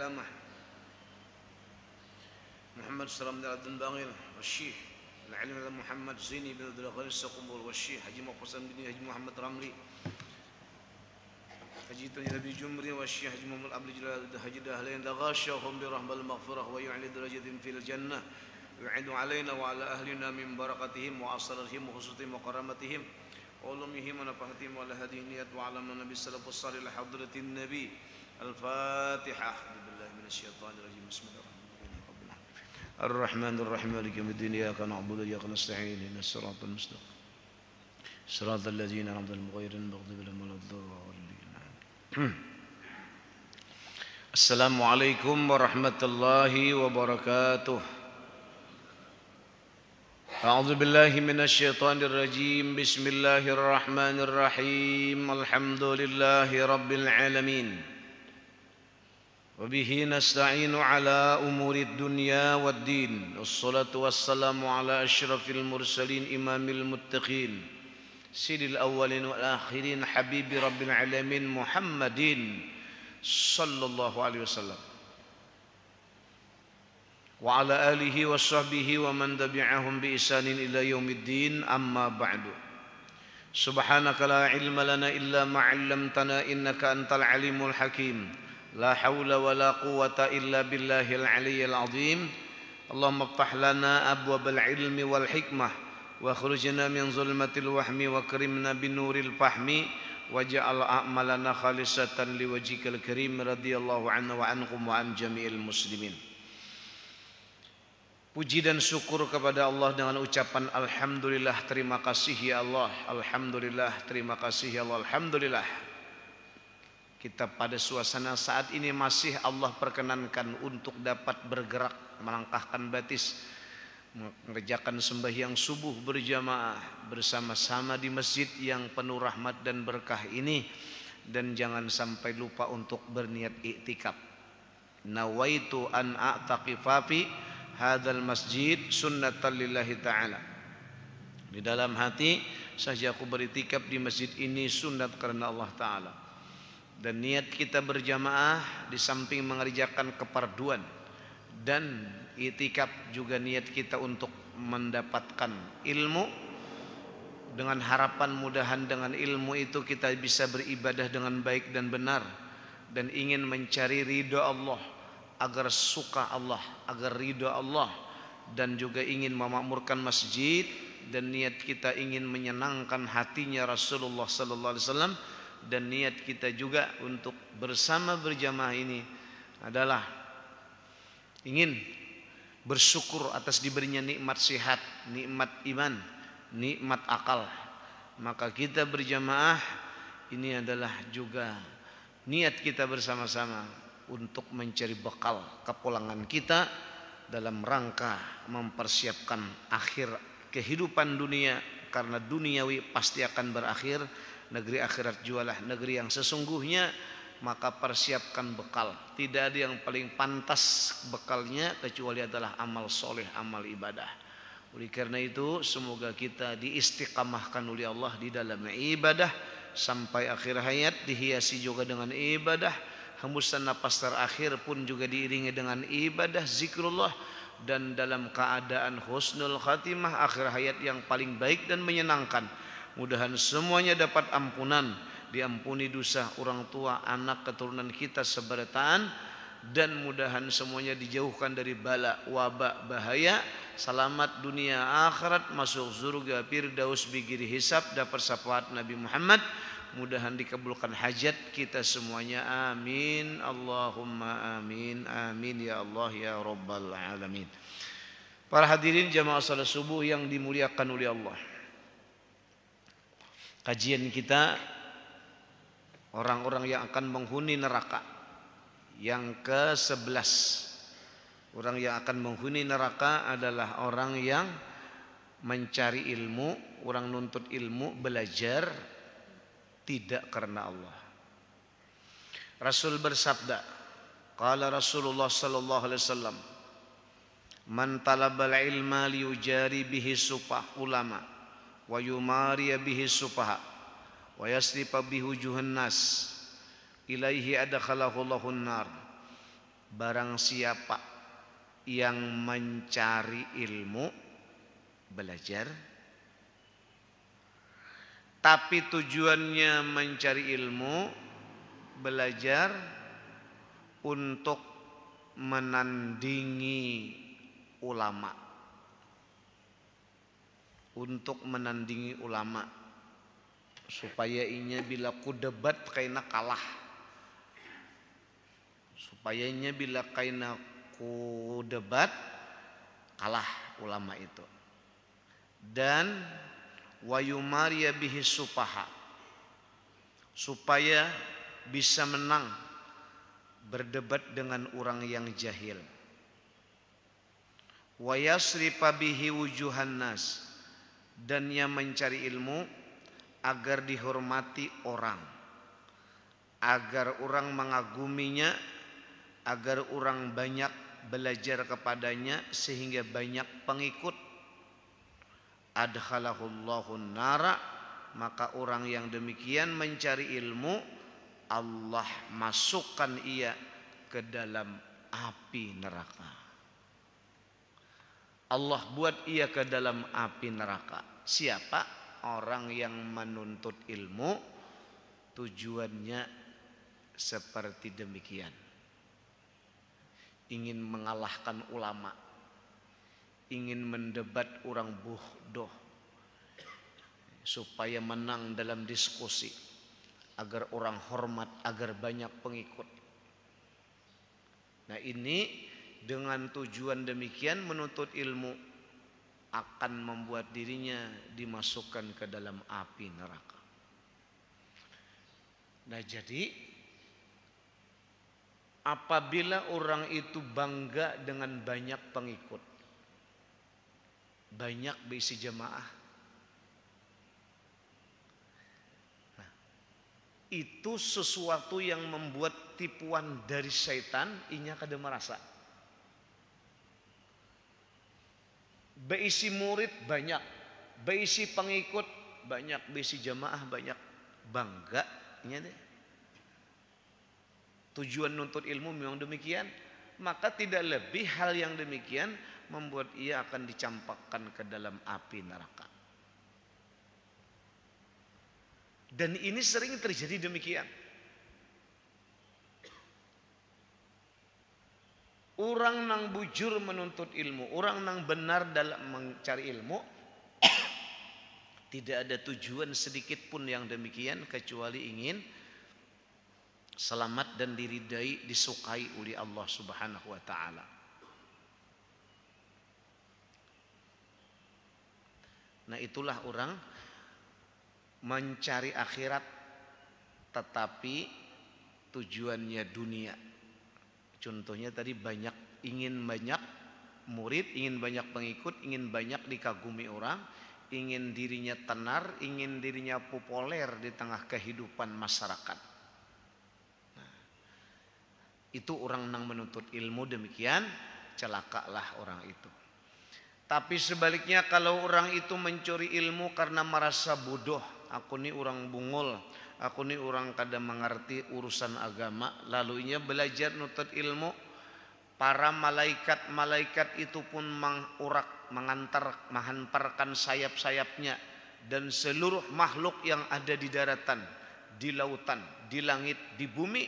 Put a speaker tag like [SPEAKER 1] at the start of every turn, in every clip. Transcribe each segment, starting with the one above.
[SPEAKER 1] العلامة محمد سلام بن عبد الباقر والشيخ العلم محمد زيني بن عبد الغني السقمبول والشيخ حجي مقصد بن حجي محمد رملي حجي تنبي جمري والشيخ حجي محمد عبد الجلال حجي دهلين لغاشهم برحمة المغفرة ويعلي درجتهم في الجنة يعد علينا وعلى أهلنا من بركتهم وأسرارهم وخصوصهم وكرامتهم وعلومهم ونفحتهم وعلى هذه النيات وعلى النبي السلف الصالح لحضرة النبي الفاتحة أعوذ بالله من الشيطان الرجيم بسم الله الرحمن الرحيم مالك يوم الدين إياك نعبد وإياك نستعين اهدنا الصراط المستقيم صراط الذين أنعمت عليهم غير المغضوب عليهم ولا الضالين. السلام عليكم ورحمة الله وبركاته. أعوذ بالله من الشيطان الرجيم بسم الله الرحمن الرحيم الحمد لله رب العالمين وبه نستعين على أمور الدنيا والدين والصلاة والسلام على أشرف المرسلين إمام المتقين سيد الأولين والآخرين حبيب رب العالمين محمد صلى الله عليه وسلم وعلى آله وصحبه ومن تبعهم بإحسان إلى يوم الدين أما بعد سبحانك لا علم لنا إلا ما علمتنا إنك أنت العليم الحكيم لا حول ولا قوة إلا بالله العلي العظيم اللهم افتح لنا أبواب العلم والحكمة واخرجنا من ظلمة الوهم وكرمنا بنور الفهم واجعل أعمالنا خالصة لوجهك الكريم رضي الله عنا وعنكم وعن جميع المسلمين. Puji dan syukur kepada Allah dengan ucapan Alhamdulillah, terima kasih ya Allah. Alhamdulillah, terima kasih ya Allah. Alhamdulillah. Kita pada suasana saat ini masih Allah perkenankan untuk dapat bergerak, melangkahkan batis, mengerjakan sembahyang subuh berjamaah bersama-sama di masjid yang penuh rahmat dan berkah ini. Dan jangan sampai lupa untuk berniat iktikaf. Nawaitu an a'taqifa fi hadzal masjid sunnatan lillahi ta'ala. Di dalam hati saja aku beriktikaf di masjid ini sunat karena Allah Ta'ala. Dan niat kita berjamaah di samping mengerjakan keparduan dan iktikaf juga niat kita untuk mendapatkan ilmu dengan harapan mudahan dengan ilmu itu kita bisa beribadah dengan baik dan benar dan ingin mencari ridha Allah, agar suka Allah, agar ridha Allah, dan juga ingin memakmurkan masjid dan niat kita ingin menyenangkan hatinya Rasulullah sallallahu alaihi wasallam. Dan niat kita juga untuk bersama berjamaah ini adalah ingin bersyukur atas diberinya nikmat sehat, nikmat iman, nikmat akal. Maka kita berjamaah ini adalah juga niat kita bersama-sama untuk mencari bekal kepulangan kita dalam rangka mempersiapkan akhir kehidupan dunia, karena duniawi pasti akan berakhir. Negeri akhirat jualah negeri yang sesungguhnya, maka persiapkan bekal. Tidak ada yang paling pantas bekalnya kecuali adalah amal soleh, amal ibadah. Oleh karena itu semoga kita diistiqamahkan oleh Allah di dalam ibadah sampai akhir hayat, dihiasi juga dengan ibadah. Hembusan napas terakhir pun juga diiringi dengan ibadah zikrullah, dan dalam keadaan husnul khatimah, akhir hayat yang paling baik dan menyenangkan. Mudahan semuanya dapat ampunan, diampuni dosa orang tua, anak, keturunan kita seberataan, dan mudahan semuanya dijauhkan dari bala, wabak, bahaya, selamat dunia akhirat, masuk surga firdaus bigiri hisab, dapat syafaat Nabi Muhammad. Mudahan dikabulkan hajat kita semuanya, amin Allahumma amin, amin ya Allah ya rabbal alamin. Para hadirin jamaah salat subuh yang dimuliakan oleh Allah, kajian kita orang-orang yang akan menghuni neraka yang ke-11. Orang yang akan menghuni neraka adalah orang yang mencari ilmu, orang nuntut ilmu, belajar tidak karena Allah. Rasul bersabda, qala Rasulullah sallallahu alaihi wasallam, man talabal ilma liyujari bihi supah ulama wa yumariya bihi supaha wa yasrifa bihi wujuhan nas ilaihi adkhalahu Allahun nar barang siapa yang mencari ilmu, belajar, tapi tujuannya mencari ilmu, belajar untuk menandingi ulama, untuk menandingi ulama, supaya inya bila ku debat kaina kalah, supaya inya bila kaina ku debat kalah ulama itu. Dan wayumariya bihi supaha, supaya bisa menang berdebat dengan orang yang jahil. Wa yasrifa bihi wujuhan nas, dan yang mencari ilmu agar dihormati orang, agar orang mengaguminya, agar orang banyak belajar kepadanya sehingga banyak pengikut. Adkhalahullahu nara, maka orang yang demikian mencari ilmu, Allah masukkan ia ke dalam api neraka. Allah buat ia ke dalam api neraka. Siapa? Orang yang menuntut ilmu tujuannya seperti demikian, ingin mengalahkan ulama, ingin mendebat orang bodoh supaya menang dalam diskusi, agar orang hormat, agar banyak pengikut. Nah ini dengan tujuan demikian menuntut ilmu akan membuat dirinya dimasukkan ke dalam api neraka. Nah jadi apabila orang itu bangga dengan banyak pengikut, banyak berisi jamaah, nah, itu sesuatu yang membuat tipuan dari syaitan, inya kada merasa. Berisi murid banyak, berisi pengikut banyak, berisi jamaah banyak, bangga nya deh. Tujuan nuntut ilmu memang demikian, maka tidak lebih hal yang demikian membuat ia akan dicampakkan ke dalam api neraka. Dan ini sering terjadi demikian. Orang nang bujur menuntut ilmu, orang nang benar dalam mencari ilmu, tidak ada tujuan sedikit pun yang demikian kecuali ingin selamat dan diridai, disukai oleh Allah Subhanahu wa taala. Nah, itulah orang mencari akhirat tetapi tujuannya dunia. Contohnya tadi ingin banyak murid, ingin banyak pengikut, ingin banyak dikagumi orang, ingin dirinya tenar, ingin dirinya populer di tengah kehidupan masyarakat. Nah, itu orang yang menuntut ilmu demikian, celakalah orang itu. Tapi sebaliknya kalau orang itu mencuri ilmu karena merasa bodoh, aku ini orang bungul, aku ini orang kada mengerti urusan agama, lalu ia belajar nuntut ilmu, para malaikat itu pun menghantarkan sayap-sayapnya, dan seluruh makhluk yang ada di daratan, di lautan, di langit, di bumi,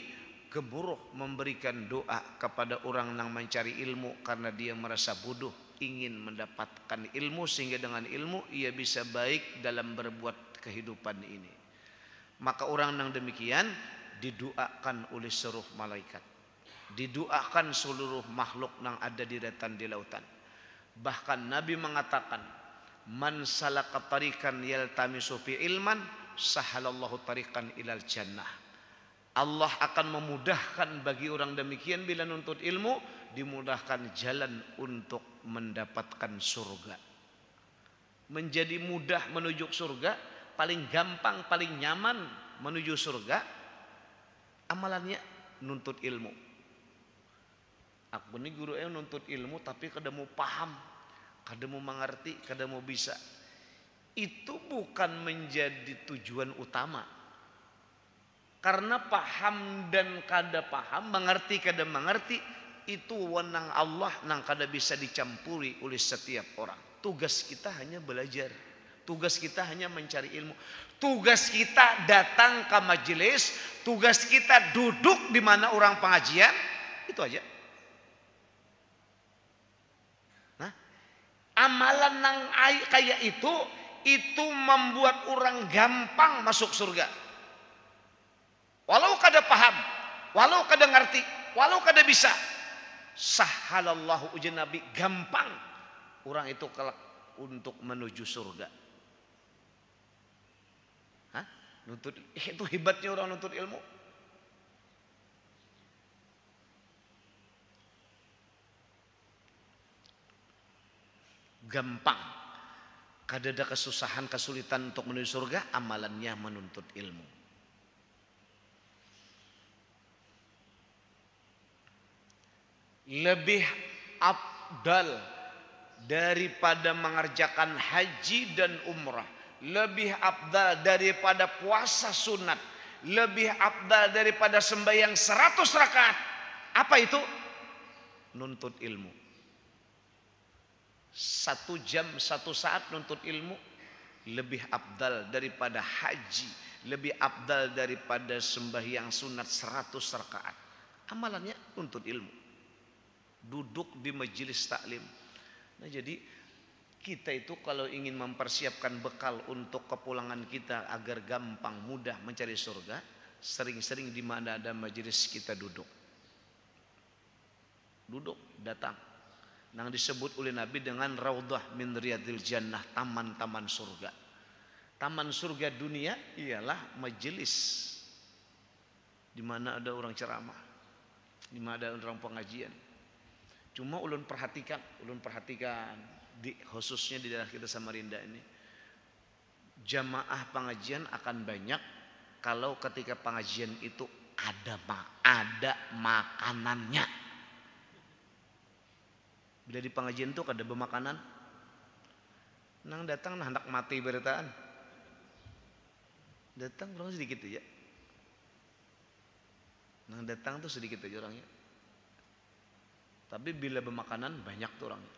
[SPEAKER 1] gemuruh memberikan doa kepada orang yang mencari ilmu karena dia merasa bodoh, ingin mendapatkan ilmu sehingga dengan ilmu ia bisa baik dalam berbuat kehidupan ini. Maka orang yang demikian didoakan oleh seluruh malaikat, didoakan seluruh makhluk yang ada di daratan, di lautan. Bahkan Nabi mengatakan, man salaka tariqan yaltamisu fi ilman sahalallahu tariqan ilal jannah. Allah akan memudahkan bagi orang demikian bila nuntut ilmu, dimudahkan jalan untuk mendapatkan surga. Menjadi mudah menuju surga, paling gampang, paling nyaman menuju surga, amalannya nuntut ilmu. Aku ini guru nuntut ilmu tapi kada mau paham, kada mau mengerti, kada mau bisa. Itu bukan menjadi tujuan utama. Karena paham dan kada paham, mengerti kada mengerti, itu wewenang Allah nang kada bisa dicampuri oleh setiap orang. Tugas kita hanya belajar. Tugas kita hanya mencari ilmu. Tugas kita datang ke majelis. Tugas kita duduk di mana orang pengajian. Itu aja. Nah, amalan nang kayak itu membuat orang gampang masuk surga. Walau kada paham, walau kada ngerti, walau kada bisa. Sahalallahu ujian Nabi, gampang orang itu kelak untuk menuju surga. Hah? Itu hebatnya orang nuntut ilmu. Gampang. Kada ada kesusahan, kesulitan untuk menuju surga, amalannya menuntut ilmu. Lebih afdal daripada mengerjakan haji dan umrah, lebih afdal daripada puasa sunat, lebih afdal daripada sembahyang 100 rakaat. Apa itu? Nuntut ilmu. 1 jam 1 saat nuntut ilmu lebih afdal daripada haji, lebih afdal daripada sembahyang sunat 100 rakaat. Amalannya nuntut ilmu. Duduk di majelis taklim. Nah, jadi kita itu kalau ingin mempersiapkan bekal untuk kepulangan kita agar gampang mudah mencari surga, sering-sering di mana ada majelis kita duduk. Duduk, datang. Yang disebut oleh Nabi dengan raudhah min riyadil jannah, taman-taman surga. Taman surga dunia ialah majelis di mana ada orang ceramah, di mana ada orang pengajian. Cuma ulun perhatikan khususnya di daerah kita Samarinda ini, jamaah pengajian akan banyak kalau ketika pengajian itu ada makanannya. Bila di pengajian itu ada bermakanan, nang datang hendak mati beritaan, datang orang sedikit aja, nang datang tuh sedikit aja orangnya. Tapi bila bermakanan banyak tuh orangnya.